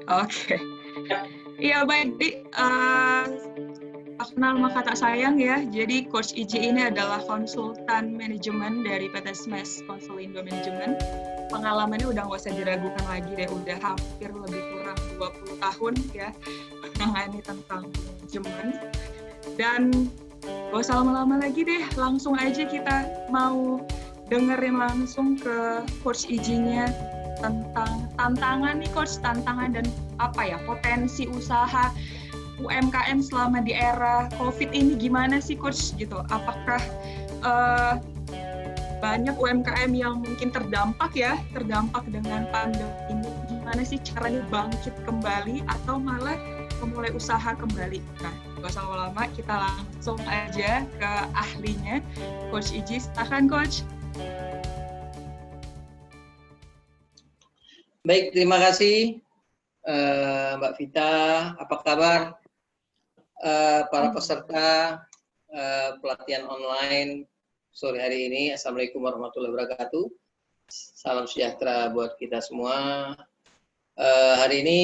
Oke. Iya baik, aku nama kata sayang ya. Jadi Coach Iji ini adalah konsultan manajemen dari PT Smash Konsolindo Manajemen. Pengalamannya udah nggak usah diragukan lagi deh, udah hampir lebih kurang 20 tahun ya menangani tentang manajemen. Dan gak usah lama-lama lagi deh, langsung aja kita mau dengerin langsung ke Coach Iji-nya tentang tantangan nih Coach, tantangan dan potensi usaha UMKM selama di era COVID ini gimana sih Coach gitu? Apakah banyak UMKM yang mungkin terdampak dengan pandemi ini? Gimana sih caranya bangkit kembali atau malah memulai usaha kembali? Nah, gak usah lama-lama, kita langsung aja ke ahlinya, Coach Iji. Silakan Coach. Baik, terima kasih Mbak Vita. Apa kabar para peserta pelatihan online sore hari ini? Assalamualaikum warahmatullahi wabarakatuh. Salam sejahtera buat kita semua. Hari ini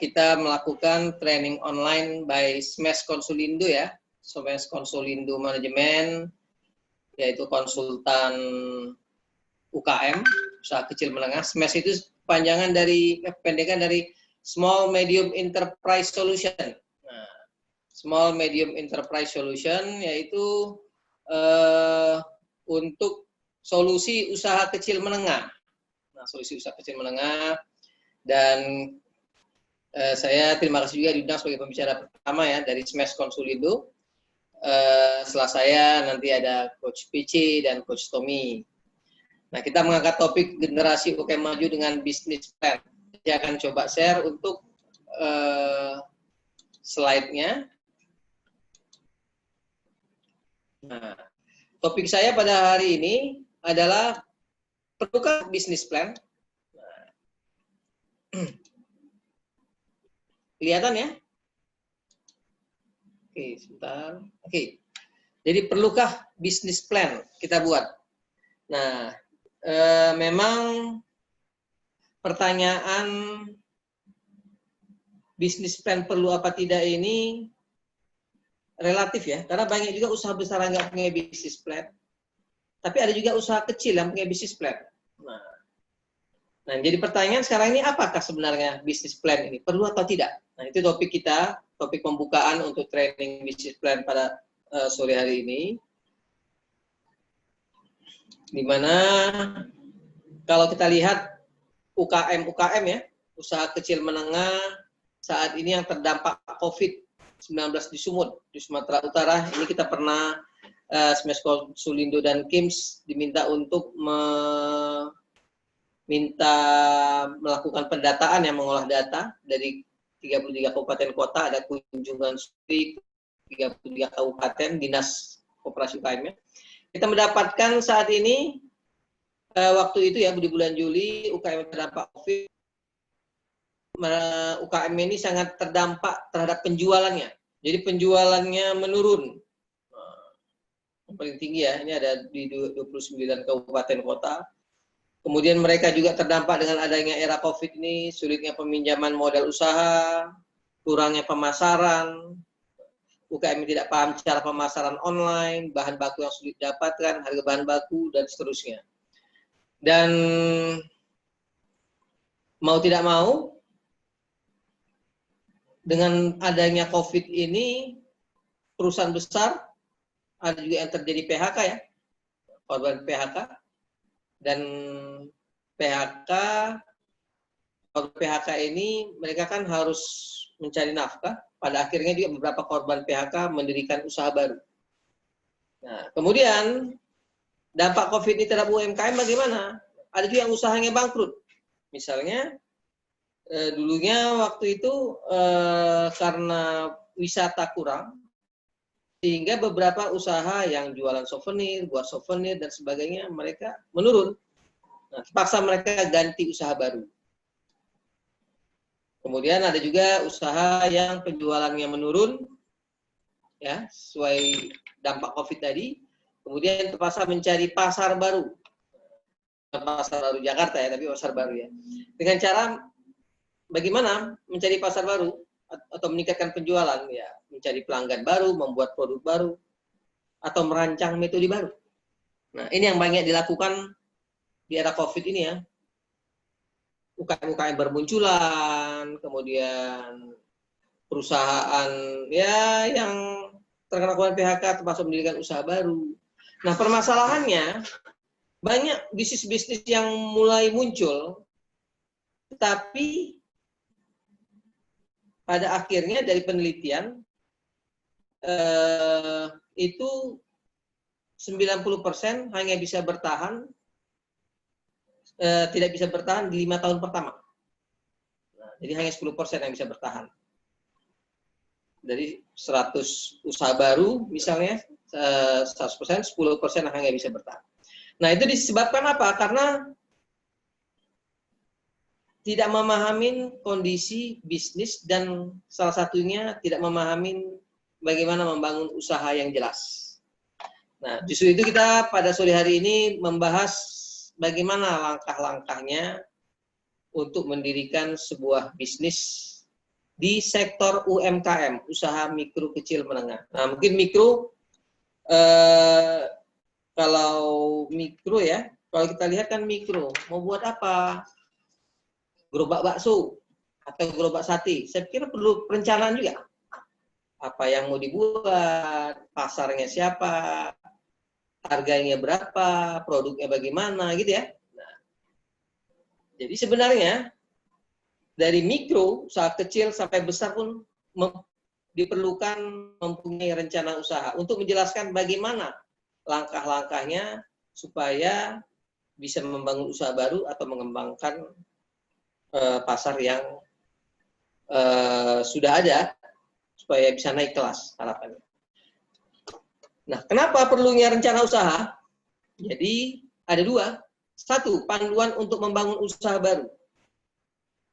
kita melakukan training online by Smash Konsolindo ya, Smash Konsolindo Manajemen, yaitu konsultan UKM, usaha kecil menengah. Smash itu pendekan dari Small Medium Enterprise Solution. Nah, Small Medium Enterprise Solution yaitu untuk solusi usaha kecil menengah. Nah, solusi usaha kecil menengah, dan saya terima kasih juga diundang sebagai pembicara pertama ya dari Smash Konsolindo. Setelah saya nanti ada Coach PC dan Coach Tommy. Nah, kita mengangkat topik generasi UKM maju dengan bisnis plan. Saya akan coba share untuk slide-nya. Nah, topik saya pada hari ini adalah perlukah bisnis plan? Nah, kelihatan ya? Oke, sebentar. Oke. Jadi perlukah bisnis plan kita buat? Nah, memang pertanyaan bisnis plan perlu apa tidak ini relatif ya, karena banyak juga usaha besar yang nggak punya bisnis plan, tapi ada juga usaha kecil yang punya bisnis plan. Nah, jadi pertanyaan sekarang ini, apakah sebenarnya bisnis plan ini perlu atau tidak? Nah, itu topik kita, topik pembukaan untuk training bisnis plan pada sore hari ini. Dimana kalau kita lihat UKM ya, usaha kecil menengah saat ini yang terdampak COVID-19 di Sumut, di Sumatera Utara, ini kita pernah Smash Konsolindo dan KIMS diminta untuk melakukan pendataan yang mengolah data dari 33 kabupaten kota, ada kunjungan studi 33 kabupaten dinas koperasi UKM. Kita mendapatkan saat ini waktu itu ya di bulan Juli UKM terdampak COVID, UKM ini sangat terdampak terhadap penjualannya. Jadi penjualannya menurun. Yang paling tinggi ya, ini ada di 29 kabupaten kota. Kemudian mereka juga terdampak dengan adanya era COVID ini, sulitnya peminjaman modal usaha, kurangnya pemasaran, UKM tidak paham cara pemasaran online, bahan baku yang sulit didapatkan, harga bahan baku, dan seterusnya. Dan mau tidak mau, dengan adanya COVID ini, perusahaan besar, ada juga yang terjadi PHK ya, korban PHK, dan PHK ini mereka kan harus mencari nafkah. Pada akhirnya juga beberapa korban PHK mendirikan usaha baru. Nah, kemudian dampak COVID ini terhadap UMKM bagaimana? Ada juga yang usahanya bangkrut. Misalnya dulunya waktu itu karena wisata kurang, sehingga beberapa usaha yang jualan souvenir, buat souvenir dan sebagainya mereka menurun. Nah, terpaksa mereka ganti usaha baru. Kemudian ada juga usaha yang penjualannya menurun, ya, sesuai dampak COVID tadi. Kemudian terpaksa mencari pasar baru, pasar baru Jakarta ya, tapi pasar baru ya. Dengan cara bagaimana mencari pasar baru atau meningkatkan penjualan, ya mencari pelanggan baru, membuat produk baru, atau merancang metode baru. Nah, ini yang banyak dilakukan di era COVID ini ya. UKM-UKM bermunculan, kemudian perusahaan ya yang terkena PHK termasuk mendirikan usaha baru. Nah, permasalahannya banyak bisnis-bisnis yang mulai muncul, tetapi pada akhirnya dari penelitian itu 90% hanya bisa bertahan, tidak bisa bertahan di 5 tahun pertama. Nah, jadi hanya 10% yang bisa bertahan. Dari 100 usaha baru misalnya 100%, 10% hanya bisa bertahan. Nah, itu disebabkan apa? Karena tidak memahami kondisi bisnis dan salah satunya tidak memahami bagaimana membangun usaha yang jelas. Nah, justru itu kita pada sore hari ini membahas bagaimana langkah-langkahnya untuk mendirikan sebuah bisnis di sektor UMKM, usaha mikro kecil menengah. Nah, mungkin mikro, kalau mikro ya, kalau kita lihat kan mikro, mau buat apa? Gerobak bakso atau gerobak sate, saya pikir perlu perencanaan juga. Apa yang mau dibuat, pasarnya siapa, harganya berapa, produknya bagaimana, gitu ya. Nah, jadi sebenarnya dari mikro, usaha kecil sampai besar pun diperlukan mempunyai rencana usaha untuk menjelaskan bagaimana langkah-langkahnya supaya bisa membangun usaha baru atau mengembangkan pasar yang sudah ada supaya bisa naik kelas harapannya. Nah, kenapa perlunya rencana usaha? Jadi ada dua. Satu, panduan untuk membangun usaha baru.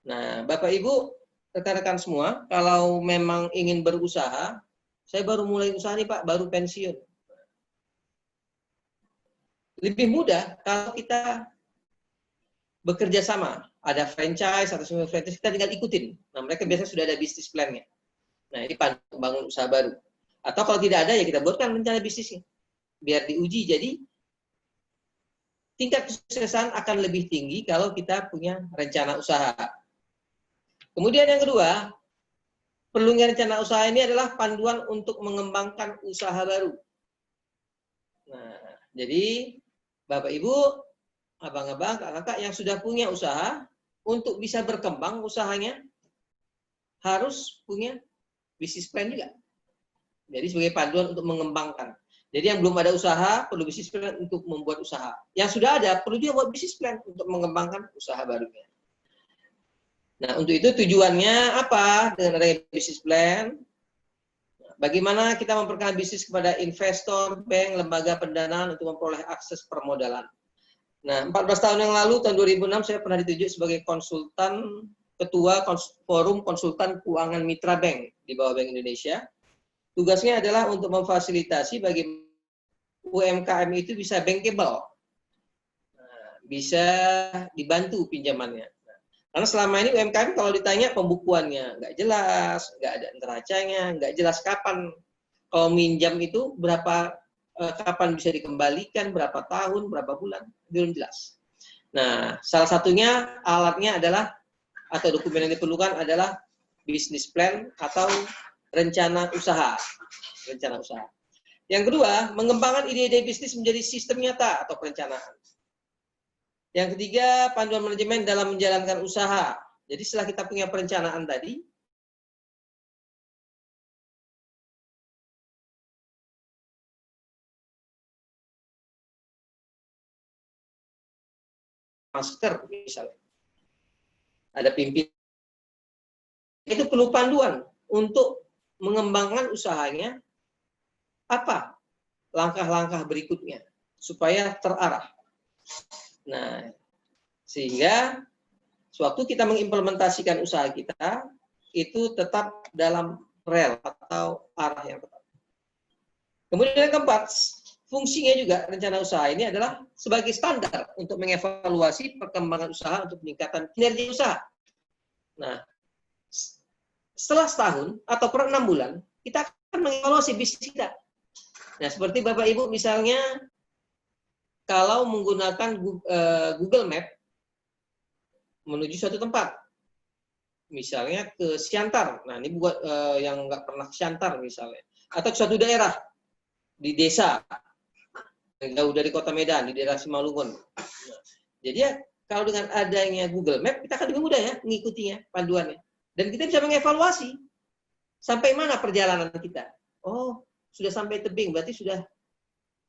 Nah, Bapak Ibu, rekan-rekan semua, kalau memang ingin berusaha, saya baru mulai usaha nih Pak, baru pensiun. Lebih mudah kalau kita bekerja sama, ada franchise atau semua franchise, kita tinggal ikutin. Nah, mereka biasanya sudah ada bisnis plan-nya. Nah, ini panduan membangun usaha baru. Atau kalau tidak ada, ya kita buatkan rencana bisnisnya. Biar diuji, jadi tingkat kesuksesan akan lebih tinggi kalau kita punya rencana usaha. Kemudian yang kedua, perlunya rencana usaha ini adalah panduan untuk mengembangkan usaha baru. Nah, jadi Bapak Ibu, abang-abang, kakak-kakak yang sudah punya usaha, untuk bisa berkembang usahanya, harus punya bisnis plan juga. Jadi sebagai panduan untuk mengembangkan. Jadi yang belum ada usaha, perlu bisnis plan untuk membuat usaha. Yang sudah ada, perlu dia buat bisnis plan untuk mengembangkan usaha barunya. Nah, untuk itu tujuannya apa dengan adanya bisnis plan? Bagaimana kita memperkenalkan bisnis kepada investor, bank, lembaga pendanaan untuk memperoleh akses permodalan. Nah, 14 tahun yang lalu, tahun 2006, saya pernah ditunjuk sebagai konsultan, ketua forum konsultan keuangan mitra bank di bawah Bank Indonesia. Tugasnya adalah untuk memfasilitasi bagi UMKM itu bisa bankable, bisa dibantu pinjamannya. Karena selama ini UMKM kalau ditanya pembukuannya nggak jelas, nggak ada neracanya, nggak jelas kapan kalau minjam itu berapa, kapan bisa dikembalikan, berapa tahun, berapa bulan, belum jelas. Nah, salah satunya alatnya adalah atau dokumen yang diperlukan adalah bisnis plan atau rencana usaha. Rencana usaha. Yang kedua, mengembangkan ide-ide bisnis menjadi sistem nyata atau perencanaan. Yang ketiga, panduan manajemen dalam menjalankan usaha. Jadi setelah kita punya perencanaan tadi, masker misalnya, ada pimpinan, itu perlu panduan untuk mengembangkan usahanya, apa langkah-langkah berikutnya supaya terarah. Nah, sehingga sewaktu kita mengimplementasikan usaha kita, itu tetap dalam rel atau arah yang tepat. Kemudian yang keempat, fungsinya juga rencana usaha ini adalah sebagai standar untuk mengevaluasi perkembangan usaha untuk peningkatan kinerja usaha. Nah, setelah setahun atau per 6 bulan, kita akan mengevaluasi bisnis kita. Nah, seperti Bapak Ibu misalnya, kalau menggunakan Google Map menuju suatu tempat, misalnya ke Siantar. Nah, ini buat yang nggak pernah ke Siantar misalnya, atau ke suatu daerah di desa yang jauh dari kota Medan, di daerah Simalungun. Nah, jadi ya, kalau dengan adanya Google Map, kita akan lebih mudah ya mengikutinya, panduannya. Dan kita bisa mengevaluasi sampai mana perjalanan kita. Oh, sudah sampai tebing, berarti sudah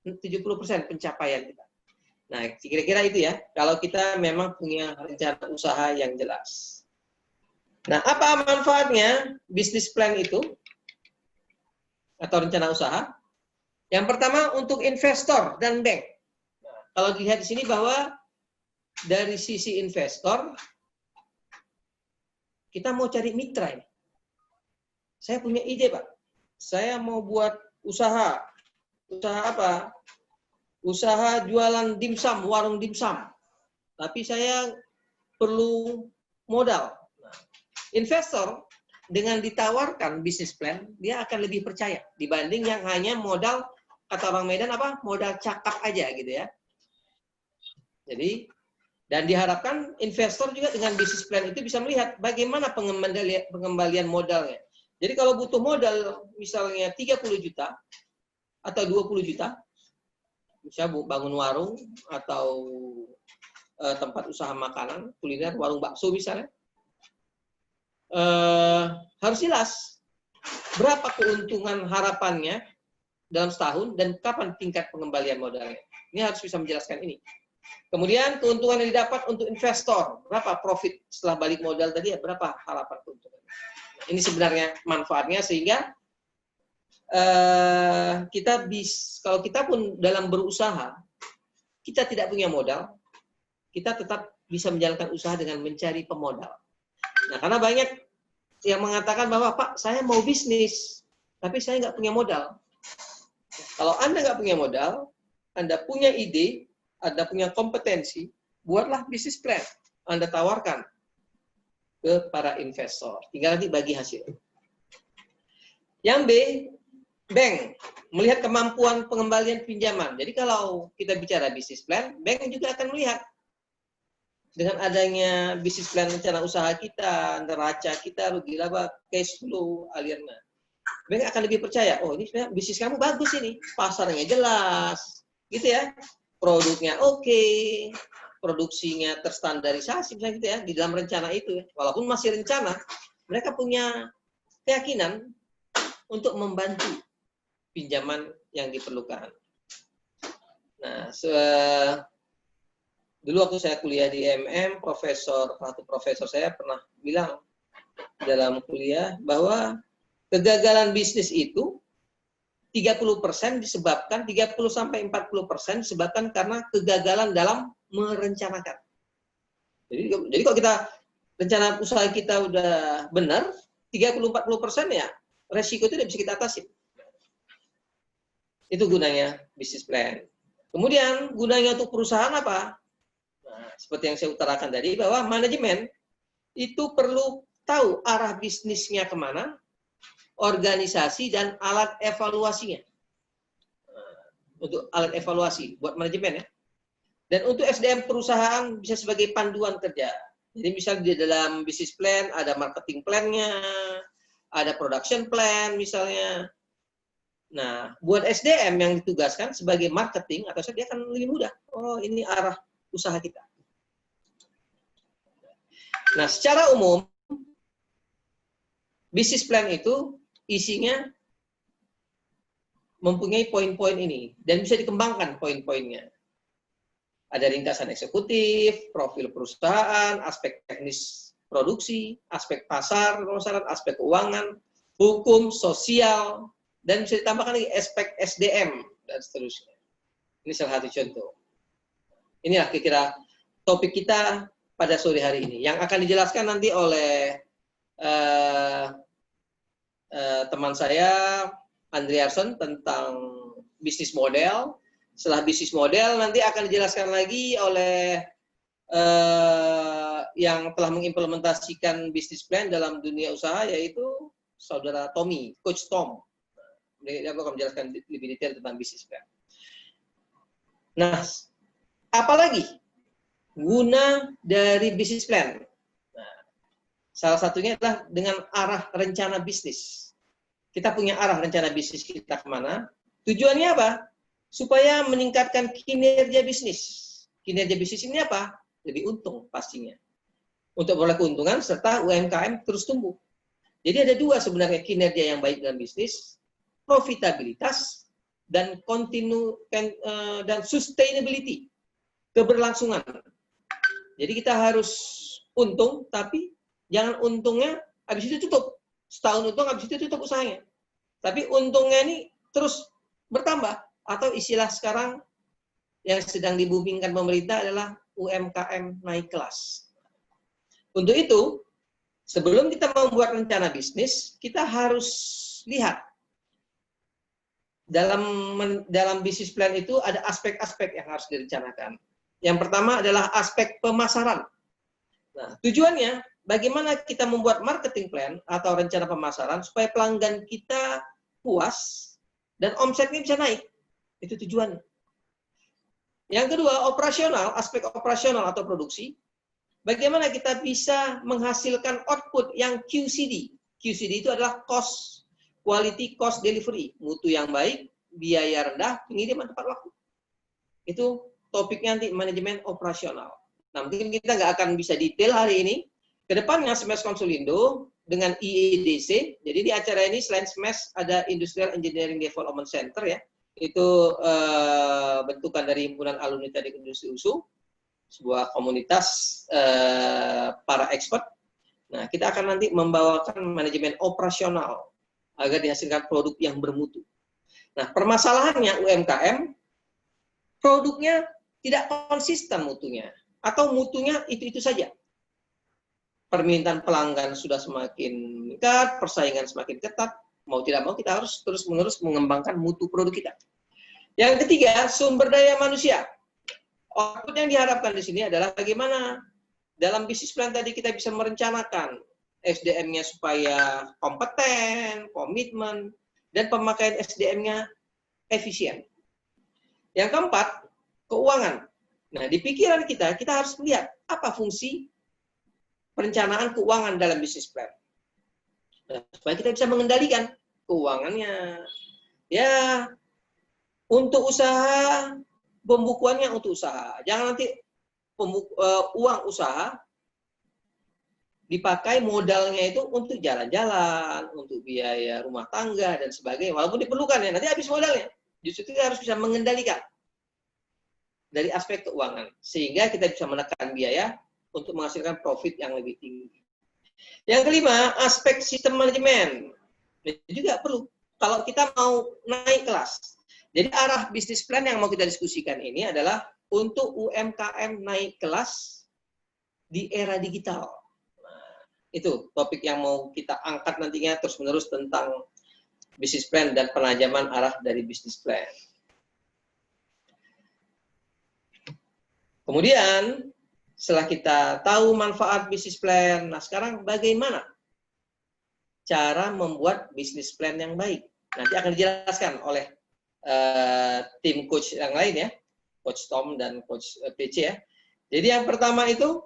70% pencapaian kita. Nah, kira-kira itu ya, kalau kita memang punya rencana usaha yang jelas. Nah, apa manfaatnya bisnis plan itu? Atau rencana usaha? Yang pertama untuk investor dan bank. Nah, kalau dilihat di sini bahwa dari sisi investor, kita mau cari mitra ini. Saya punya ide, Pak. Saya mau buat usaha. Usaha apa? Usaha jualan dimsum, warung dimsum. Tapi saya perlu modal. Nah, investor dengan ditawarkan bisnis plan, dia akan lebih percaya dibanding yang hanya modal, kata orang Medan apa? Modal cakap aja gitu ya. Jadi, dan diharapkan investor juga dengan bisnis plan itu bisa melihat bagaimana pengembalian modalnya. Jadi kalau butuh modal misalnya 30 juta atau 20 juta, misalnya bangun warung atau tempat usaha makanan, kuliner, warung bakso misalnya, harus jelas berapa keuntungan harapannya dalam setahun dan kapan tingkat pengembalian modalnya. Ini harus bisa menjelaskan ini. Kemudian keuntungan yang didapat untuk investor, berapa profit setelah balik modal tadi ya, berapa harapan keuntungan. Nah, ini sebenarnya manfaatnya sehingga kita kalau kita pun dalam berusaha, kita tidak punya modal, kita tetap bisa menjalankan usaha dengan mencari pemodal. Nah, karena banyak yang mengatakan bahwa Pak, saya mau bisnis, tapi saya nggak punya modal. Kalau Anda nggak punya modal, Anda punya ide, Anda punya kompetensi, buatlah bisnis plan. Anda tawarkan ke para investor. Tinggal nanti bagi hasil. Yang B, bank. Melihat kemampuan pengembalian pinjaman. Jadi kalau kita bicara bisnis plan, bank juga akan melihat. Dengan adanya bisnis plan rencana usaha kita, neraca kita, rugi laba, cash flow, alirnya. Bank akan lebih percaya, oh ini sebenarnya bisnis kamu bagus ini, pasarnya jelas, gitu ya, produknya oke, produksinya terstandarisasi, misalnya gitu ya, di dalam rencana itu. Walaupun masih rencana, mereka punya keyakinan untuk membantu pinjaman yang diperlukan. Nah, dulu waktu saya kuliah di IMM, satu profesor saya pernah bilang dalam kuliah bahwa kegagalan bisnis itu 30% disebabkan, 30-40% disebabkan karena kegagalan dalam merencanakan. Jadi kalau kita rencana usaha kita udah benar, 30-40% ya resiko itu tidak bisa kita atasi. Itu gunanya bisnis plan. Kemudian gunanya untuk perusahaan apa? Nah, seperti yang saya utarakan tadi, bahwa manajemen itu perlu tahu arah bisnisnya kemana, organisasi, dan alat evaluasinya. Untuk alat evaluasi, buat manajemen ya. Dan untuk SDM perusahaan bisa sebagai panduan kerja. Jadi misalnya di dalam bisnis plan, ada marketing plan-nya, ada production plan misalnya. Nah, buat SDM yang ditugaskan sebagai marketing, atau dia akan lebih mudah. Oh, ini arah usaha kita. Nah, secara umum, bisnis plan itu isinya mempunyai poin-poin ini. Dan bisa dikembangkan poin-poinnya. Ada ringkasan eksekutif, profil perusahaan, aspek teknis produksi, aspek pasar, aspek keuangan, hukum, sosial, dan bisa ditambahkan lagi aspek SDM, dan seterusnya. Ini salah satu contoh. Inilah kira-kira topik kita pada sore hari ini, yang akan dijelaskan nanti oleh teman saya, Andrearson, tentang bisnis model. Setelah bisnis model, nanti akan dijelaskan lagi oleh yang telah mengimplementasikan bisnis plan dalam dunia usaha yaitu saudara Tommy, Coach Tom. Dia akan menjelaskan lebih detail tentang bisnis plan. Nah, apalagi guna dari bisnis plan? Nah, salah satunya adalah dengan arah rencana bisnis. Kita punya arah rencana bisnis kita kemana? Tujuannya apa? Supaya meningkatkan kinerja bisnis. Kinerja bisnis ini apa? Lebih untung pastinya. Untuk memperoleh keuntungan serta UMKM terus tumbuh. Jadi ada dua sebenarnya kinerja yang baik dalam bisnis, profitabilitas dan dan sustainability, keberlangsungan. Jadi kita harus untung, tapi jangan untungnya habis itu tutup. Setahun untung, habis itu tutup usahanya. Tapi untungnya ini terus bertambah. Atau istilah sekarang yang sedang dibumingkan pemerintah adalah UMKM naik kelas. Untuk itu, sebelum kita membuat rencana bisnis, kita harus lihat dalam bisnis plan itu ada aspek-aspek yang harus direncanakan. Yang pertama adalah aspek pemasaran. Nah, tujuannya bagaimana kita membuat marketing plan atau rencana pemasaran supaya pelanggan kita puas dan omsetnya bisa naik. Itu tujuannya. Yang kedua, operasional, aspek operasional atau produksi. Bagaimana kita bisa menghasilkan output yang QCD. QCD itu adalah cost, quality cost delivery. Mutu yang baik, biaya rendah, pengiriman tepat waktu. Itu topiknya nanti manajemen operasional. Nah, mungkin kita nggak akan bisa detail hari ini. Kedepannya Smash Konsolindo dengan IEDC. Jadi di acara ini selain Smash ada Industrial Engineering Development Center ya. Itu bentukan dari himpunan alumni teknik industri USU, sebuah komunitas para expert. Nah, kita akan nanti membawakan manajemen operasional agar dihasilkan produk yang bermutu. Nah, permasalahannya UMKM, produknya tidak konsisten mutunya, atau mutunya itu-itu saja. Permintaan pelanggan sudah semakin meningkat, persaingan semakin ketat, mau tidak mau kita harus terus-menerus mengembangkan mutu produk kita. Yang ketiga, sumber daya manusia. Output yang diharapkan di sini adalah bagaimana dalam bisnis plan tadi kita bisa merencanakan SDM-nya supaya kompeten, komitmen, dan pemakaian SDM-nya efisien. Yang keempat, keuangan. Nah, di pikiran kita harus melihat apa fungsi perencanaan keuangan dalam bisnis plan. Nah, supaya kita bisa mengendalikan keuangannya. Ya, untuk usaha, pembukuannya untuk usaha. Jangan nanti uang usaha dipakai modalnya itu untuk jalan-jalan, untuk biaya rumah tangga, dan sebagainya. Walaupun diperlukan ya, nanti habis modalnya. Justru kita harus bisa mengendalikan dari aspek keuangan. Sehingga kita bisa menekan biaya untuk menghasilkan profit yang lebih tinggi. Yang kelima, aspek sistem manajemen. Ini juga perlu. Kalau kita mau naik kelas. Jadi arah bisnis plan yang mau kita diskusikan ini adalah untuk UMKM naik kelas di era digital. Nah, itu topik yang mau kita angkat nantinya terus-menerus tentang bisnis plan dan penajaman arah dari bisnis plan. Kemudian, setelah kita tahu manfaat bisnis plan, nah sekarang bagaimana cara membuat bisnis plan yang baik? Nanti akan dijelaskan oleh tim coach yang lain ya, Coach Tom dan Coach PC ya. Jadi yang pertama itu,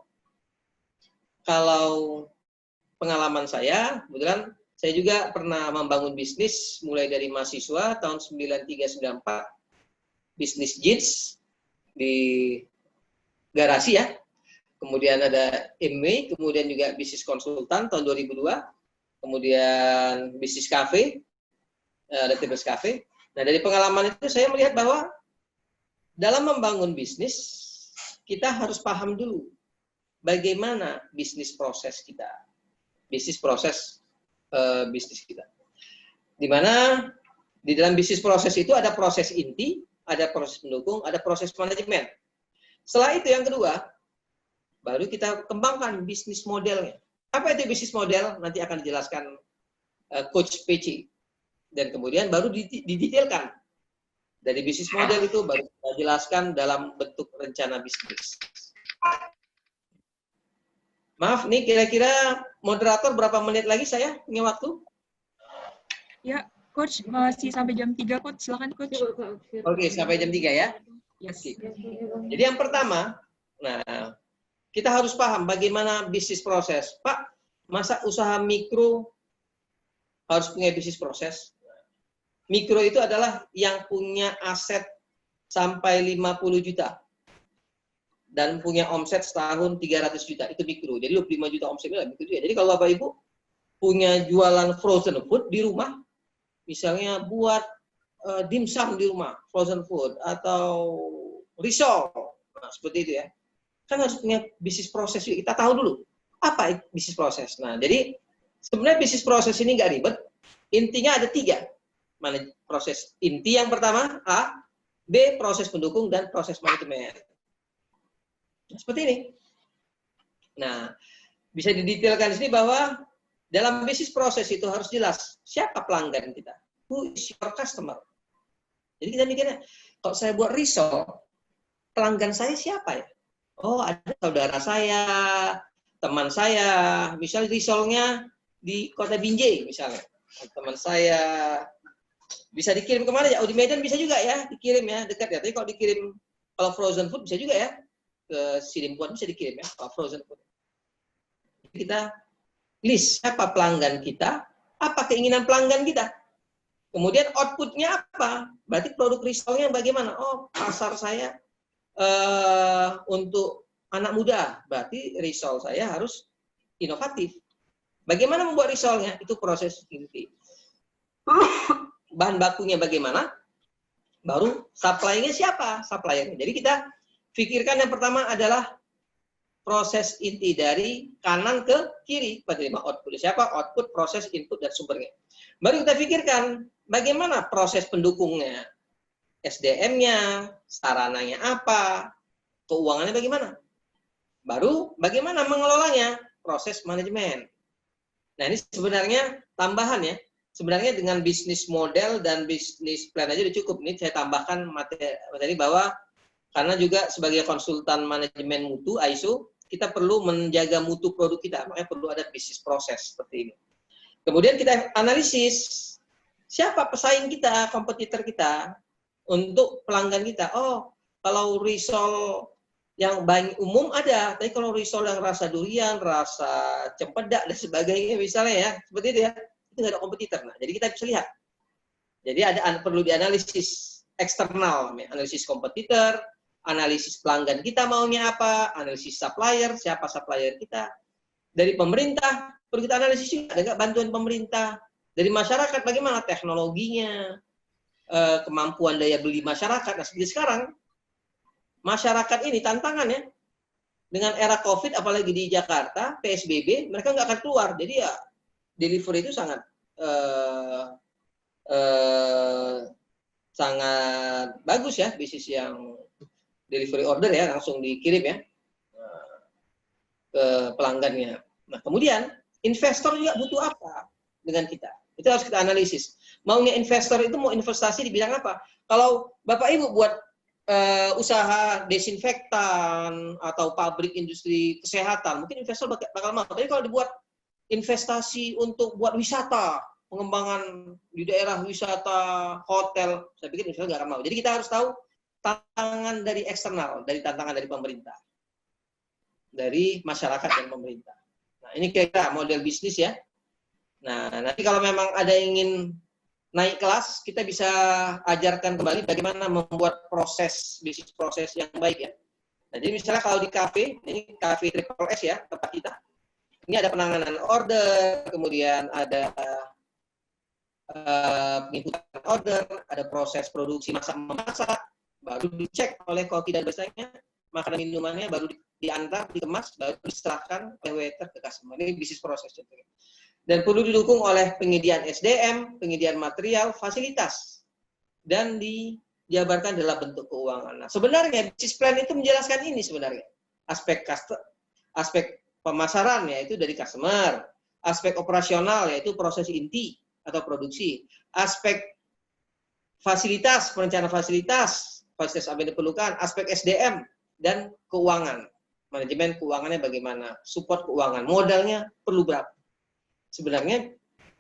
kalau pengalaman saya, kebetulan saya juga pernah membangun bisnis mulai dari mahasiswa tahun 93-94, bisnis jeans di garasi ya. Kemudian ada MW, kemudian juga bisnis konsultan tahun 2002, kemudian bisnis cafe, ada Tebes Cafe. Nah, dari pengalaman itu saya melihat bahwa dalam membangun bisnis, kita harus paham dulu bagaimana bisnis proses kita. Bisnis proses bisnis kita. Di mana di dalam bisnis proses itu ada proses inti, ada proses pendukung, ada proses manajemen. Setelah itu yang kedua, baru kita kembangkan bisnis modelnya. Apa itu bisnis model? Nanti akan dijelaskan Coach PC. Dan kemudian baru didetailkan. Dari bisnis model itu baru kita jelaskan dalam bentuk rencana bisnis. Maaf, nih kira-kira moderator berapa menit lagi saya punya waktu? Ya, Coach, masih sampai jam 3, Coach. Silakan, Coach. Oke, sampai jam 3 ya. Yes. Jadi yang pertama, nah kita harus paham bagaimana bisnis proses. Pak, masa usaha mikro harus punya bisnis proses? Mikro itu adalah yang punya aset sampai 50 juta. Dan punya omset setahun 300 juta, itu mikro. Jadi 25 juta omsetnya mikro juga. Jadi kalau Bapak Ibu punya jualan frozen food di rumah, misalnya buat dimsum di rumah, frozen food, atau risol, nah, seperti itu ya. Kan harus punya bisnis proses juga. Kita tahu dulu, apa bisnis proses. Nah, jadi sebenarnya bisnis proses ini nggak ribet. Intinya ada 3. Mana proses inti yang pertama, A, B, proses pendukung, dan proses manajemen. Nah, seperti ini. Nah, bisa didetailkan di sini bahwa dalam bisnis proses itu harus jelas siapa pelanggan kita, who is your customer. Jadi kita mikirnya, kalau saya buat risol, pelanggan saya siapa ya? Oh, ada saudara saya, teman saya, misalnya risolnya di Kota Binjai misalnya, teman saya. Bisa dikirim kemana ya? Oh, di Medan bisa juga ya, dikirim ya, dekat ya. Tapi kalau dikirim, kalau frozen food bisa juga ya, ke Sidimpuan bisa dikirim ya, kalau frozen food. Kita list siapa pelanggan kita, apa keinginan pelanggan kita. Kemudian outputnya apa? Berarti produk risolnya bagaimana? Oh, pasar saya untuk anak muda, berarti risol saya harus inovatif. Bagaimana membuat risolnya? Itu proses inti. Bahan bakunya bagaimana? Baru supply-nya siapa? Suppliernya. Jadi kita pikirkan yang pertama adalah proses inti dari kanan ke kiri penerima output. Siapa? Output, proses, input, dan sumbernya. Baru kita pikirkan bagaimana proses pendukungnya, SDM-nya, sarananya apa, keuangannya bagaimana. Baru bagaimana mengelolanya, proses manajemen. Nah ini sebenarnya tambahan ya. Sebenarnya dengan bisnis model dan bisnis plan aja udah cukup. Ini saya tambahkan materi bahwa karena juga sebagai konsultan manajemen mutu ISO, kita perlu menjaga mutu produk kita, makanya perlu ada bisnis proses seperti ini. Kemudian kita analisis siapa pesaing kita, kompetitor kita untuk pelanggan kita. Oh, kalau risol yang banyak umum ada, tapi kalau risol yang rasa durian, rasa cempedak dan sebagainya misalnya ya, seperti itu ya, itu nggak ada kompetitor. Nah, jadi kita bisa lihat. Jadi ada perlu dianalisis eksternal, analisis kompetitor, analisis pelanggan kita maunya apa, analisis supplier, siapa supplier kita. Dari pemerintah, perlu kita analisis juga, ada nggak bantuan pemerintah. Dari masyarakat, bagaimana teknologinya, kemampuan daya beli masyarakat. Nah, seperti sekarang, masyarakat ini tantangannya, dengan era COVID, apalagi di Jakarta, PSBB, mereka nggak akan keluar. Jadi ya, delivery itu sangat sangat bagus ya, bisnis yang delivery order ya, langsung dikirim ya ke pelanggannya. Nah, kemudian investor juga butuh apa dengan kita? Itu harus kita analisis. Maunya investor itu mau investasi di bidang apa? Kalau Bapak Ibu buat usaha desinfektan atau pabrik industri kesehatan, mungkin investor bakal mau. Tapi kalau dibuat investasi untuk buat wisata, pengembangan di daerah wisata, hotel, saya pikir investor nggak akan mau. Jadi kita harus tahu tantangan dari eksternal, dari tantangan dari pemerintah, dari masyarakat dan pemerintah. Nah, ini kira-kira model bisnis ya. Nah, nanti kalau memang ada yang ingin naik kelas, kita bisa ajarkan kembali bagaimana membuat proses, bisnis proses yang baik ya. Nah, jadi misalnya kalau di kafe, ini kafe Triple S ya, tempat kita. Ini ada penanganan order, kemudian ada penginputan order, ada proses produksi masak-memasak, baru dicek oleh koki dan baristanya, makanan minumannya baru diantar, dikemas, baru diserahkan oleh waiter ke customer. Ini bisnis proses contohnya. Dan perlu didukung oleh penyediaan SDM, penyediaan material, fasilitas, dan dijabarkan dalam bentuk keuangan. Nah, sebenarnya bisnis plan itu menjelaskan ini sebenarnya. Aspek pemasaran yaitu dari customer, aspek operasional yaitu proses inti atau produksi, aspek fasilitas, perencanaan fasilitas apa yang diperlukan, aspek SDM dan keuangan. manajemen keuangannya bagaimana, support keuangan, modalnya perlu berapa. Sebenarnya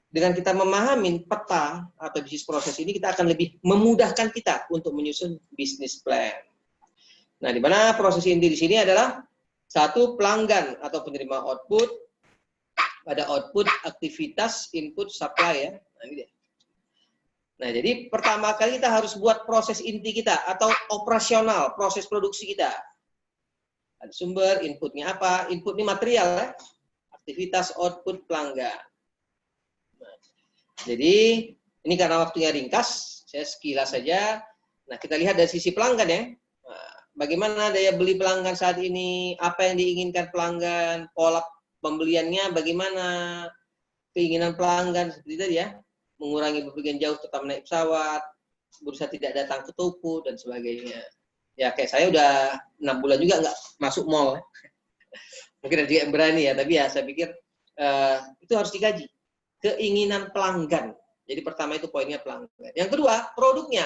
dengan kita memahami peta atau bisnis proses ini, kita akan lebih memudahkan kita untuk menyusun bisnis plan. Nah, di mana proses inti di sini adalah satu, pelanggan atau penerima output, ada output, aktivitas, input, supply ya. Nah, ini dia. Nah, jadi pertama kali kita harus buat proses inti kita atau operasional, proses produksi kita. Ada sumber, inputnya apa? Input ini material ya. Aktivitas, output, pelanggan. Nah, jadi ini karena waktunya ringkas, saya sekilas saja. Nah, kita lihat dari sisi pelanggan ya. Nah, bagaimana daya beli pelanggan saat ini, apa yang diinginkan pelanggan, pola pembeliannya bagaimana, keinginan pelanggan seperti tadi ya, mengurangi bepergian jauh tetap naik pesawat, berusaha tidak datang ke toko dan sebagainya. Ya kayak saya udah 6 bulan juga nggak masuk mall. Mungkin ada juga yang berani ya, tapi ya saya pikir itu harus dikaji. Keinginan pelanggan. Jadi pertama itu poinnya pelanggan. Yang kedua, produknya.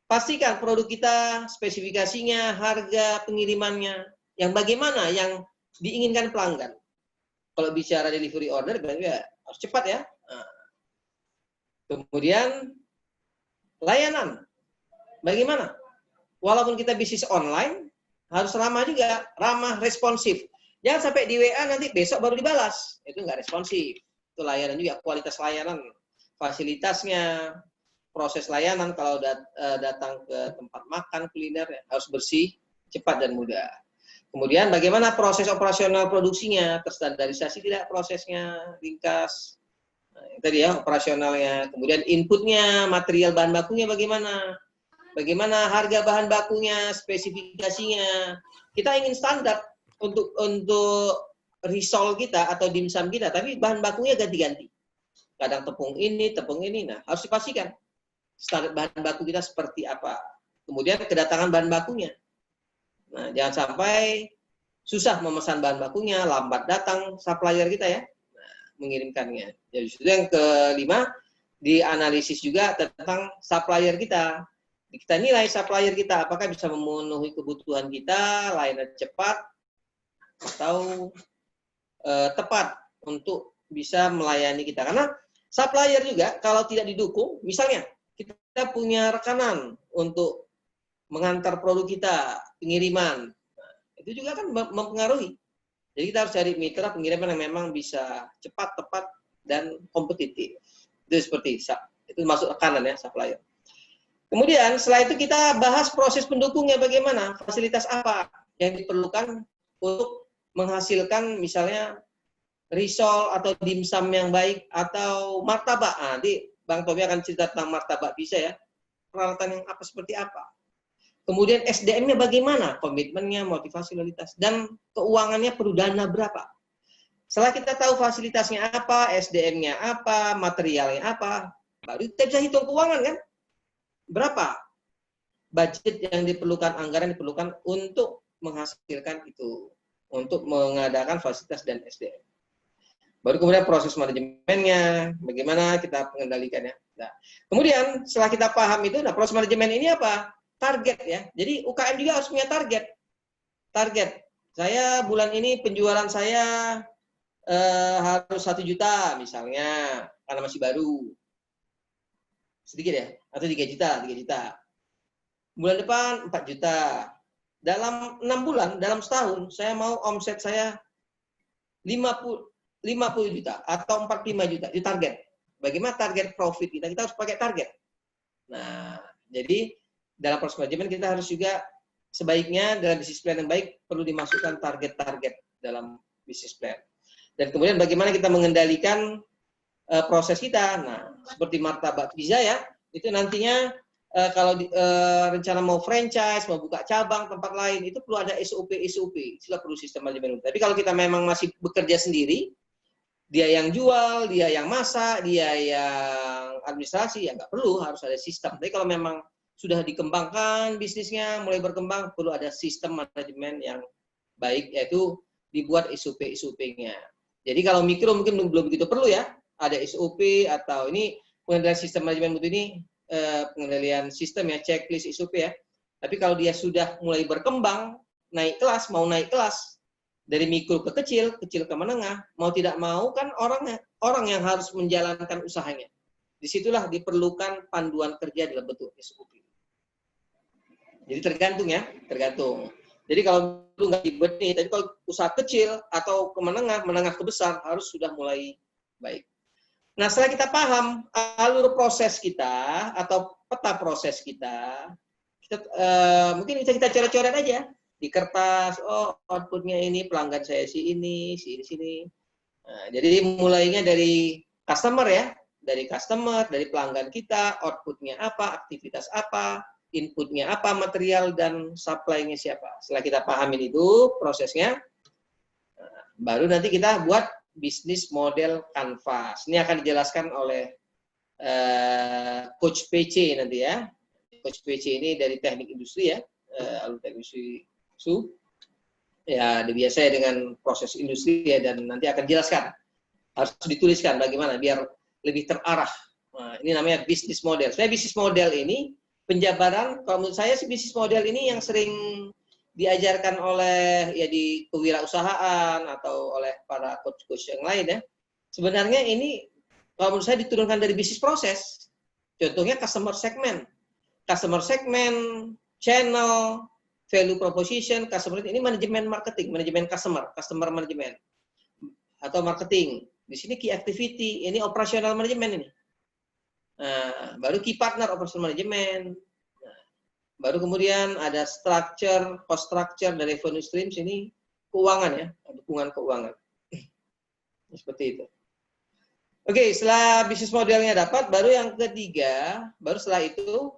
Pastikan produk kita, spesifikasinya, harga pengirimannya, yang bagaimana yang diinginkan pelanggan. Kalau bicara delivery order, berarti ya harus cepat ya. Nah. Kemudian layanan. Bagaimana? Walaupun kita bisnis online, harus ramah juga, ramah, responsif. Jangan sampai di WA nanti besok baru dibalas. Itu nggak responsif. Itu layanan juga, kualitas layanan, fasilitasnya, proses layanan kalau datang ke tempat makan, kuliner, ya, harus bersih, cepat, dan mudah. Kemudian bagaimana proses operasional produksinya, terstandarisasi tidak prosesnya, ringkas. Nah, itu tadi ya, operasionalnya. Kemudian inputnya, material bahan bakunya bagaimana. Bagaimana harga bahan bakunya, spesifikasinya. Kita ingin standar untuk risol kita atau dimsum kita, tapi bahan bakunya ganti-ganti. Kadang tepung ini, nah harus dipastikan standar bahan baku kita seperti apa. Kemudian kedatangan bahan bakunya. Nah, jangan sampai susah memesan bahan bakunya, lambat datang supplier kita ya, nah, mengirimkannya. Jadi itu yang kelima, dianalisis juga tentang supplier kita. Kita nilai supplier kita, apakah bisa memenuhi kebutuhan kita, layanan cepat, atau tepat untuk bisa melayani kita. Karena supplier juga kalau tidak didukung, misalnya kita punya rekanan untuk mengantar produk kita, pengiriman, itu juga kan mempengaruhi. Jadi kita harus cari mitra pengiriman yang memang bisa cepat, tepat, dan kompetitif. Itu seperti itu masuk rekanan ya, supplier. Kemudian setelah itu kita bahas proses pendukungnya bagaimana, fasilitas apa yang diperlukan untuk menghasilkan misalnya risol atau dimsum yang baik atau martabak. Nanti Bang Tommy akan cerita tentang martabak bisa ya, peralatan yang apa seperti apa. Kemudian SDM-nya bagaimana, komitmennya, motivasi, loyalitas, dan keuangannya perlu dana berapa. Setelah kita tahu fasilitasnya apa, SDM-nya apa, materialnya apa, baru kita bisa hitung keuangan kan. Berapa budget yang diperlukan, anggaran yang diperlukan untuk menghasilkan itu, untuk mengadakan fasilitas dan SDM. Baru kemudian proses manajemennya, bagaimana kita mengendalikannya. Nah, kemudian setelah kita paham itu, nah proses manajemen ini apa? Target ya. Jadi UKM juga harus punya target. Target. Saya bulan ini penjualan saya harus 1 juta misalnya, karena masih baru. Sedikit ya, atau 3 juta. Bulan depan 4 juta. Dalam 6 bulan, dalam setahun, saya mau omset saya 50 juta atau 45 juta. Itu target. Bagaimana target profit kita? Kita harus pakai target. Nah, jadi dalam proses manajemen kita harus juga sebaiknya dalam bisnis plan yang baik perlu dimasukkan target-target dalam bisnis plan. Dan kemudian bagaimana kita mengendalikan proses kita. Nah, seperti martabak pizza ya, itu nantinya kalau rencana mau franchise, mau buka cabang tempat lain, itu perlu ada SOP, sila perlu sistem manajemen. Tapi kalau kita memang masih bekerja sendiri, dia yang jual, dia yang masak, dia yang administrasi, ya nggak perlu, harus ada sistem. Tapi kalau memang sudah dikembangkan bisnisnya, mulai berkembang, perlu ada sistem manajemen yang baik, yaitu dibuat SOP-nya. Jadi kalau mikro mungkin belum begitu perlu ya, ada SOP atau ini pengendalian sistem manajemen mutu ini, pengendalian sistem ya, checklist SOP ya. Tapi kalau dia sudah mulai berkembang, naik kelas, mau naik kelas dari mikro ke kecil ke menengah, mau tidak mau kan orang yang harus menjalankan usahanya. Disitulah diperlukan panduan kerja dalam bentuk SOP. Jadi tergantung ya, tergantung. Jadi kalau lu nggak dibeni, tapi kalau usaha kecil atau ke menengah ke besar harus sudah mulai baik. Nah, setelah kita paham alur proses kita atau peta proses kita mungkin bisa kita coret-coret aja di kertas. Oh, outputnya ini, pelanggan saya sini. Nah, jadi mulainya dari customer ya, dari pelanggan kita, outputnya apa, aktivitas apa, inputnya apa, material dan supply-nya siapa. Setelah kita pahamin itu prosesnya, baru nanti kita buat bisnis model canvas. Ini akan dijelaskan oleh Coach PC nanti ya. Coach PC ini dari teknik industri ya, alur teknik industri SU. Ya, biasanya dengan proses industri ya, dan nanti akan jelaskan. Harus dituliskan bagaimana biar lebih terarah. Nah, ini namanya bisnis model. Sebenarnya bisnis model ini penjabaran, kalau menurut saya sih bisnis model ini yang sering diajarkan oleh ya di kewirausahaan atau oleh para coach-coach yang lain ya. Sebenarnya ini kalau menurut saya diturunkan dari bisnis proses. Contohnya customer segment, channel, value proposition, customer ini manajemen marketing, manajemen customer management atau marketing. Di sini key activity, ini operational management ini. Nah, baru key partner operational management. Nah, baru kemudian ada structure, cost structure dari revenue streams, ini keuangan ya, dukungan keuangan. Seperti itu. Oke, setelah bisnis modelnya dapat, baru yang ketiga, baru setelah itu,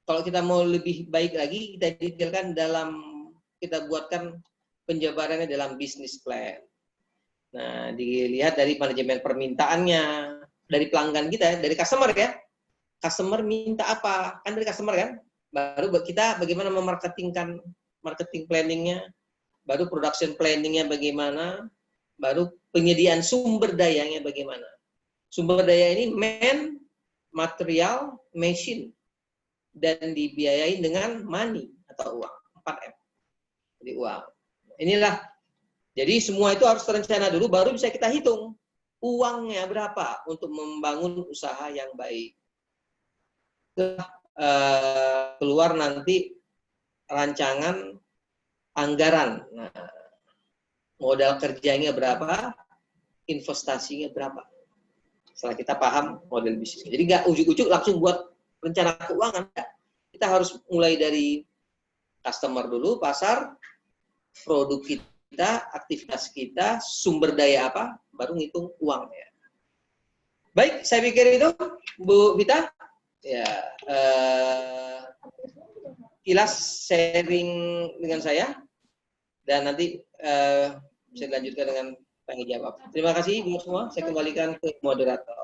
kalau kita mau lebih baik lagi, kita detailkan kita buatkan penjabarannya dalam bisnis plan. Nah, dilihat dari manajemen permintaannya, dari pelanggan kita, dari customer ya. Customer minta apa? Kan dari customer kan? Baru kita bagaimana memarketingkan, marketing planningnya, baru production planningnya bagaimana, baru penyediaan sumber dayanya bagaimana. Sumber daya ini man, material, machine, dan dibiayai dengan money atau uang, 4M. Jadi uang. Inilah. Jadi semua itu harus terencana dulu, baru bisa kita hitung uangnya berapa untuk membangun usaha yang baik. Keluar nanti rancangan anggaran. Nah, modal kerjanya berapa, investasinya berapa. Setelah kita paham model bisnis. Jadi nggak ujuk-ujuk langsung buat rencana keuangan. Kita harus mulai dari customer dulu, pasar, produk kita, aktivitas kita, sumber daya apa, baru ngitung uangnya. Baik, saya pikir itu, Bu Vita. Ya, kilas sharing dengan saya, dan nanti bisa dilanjutkan dengan tanya jawab. Terima kasih Bu semua. Saya kembalikan ke moderator.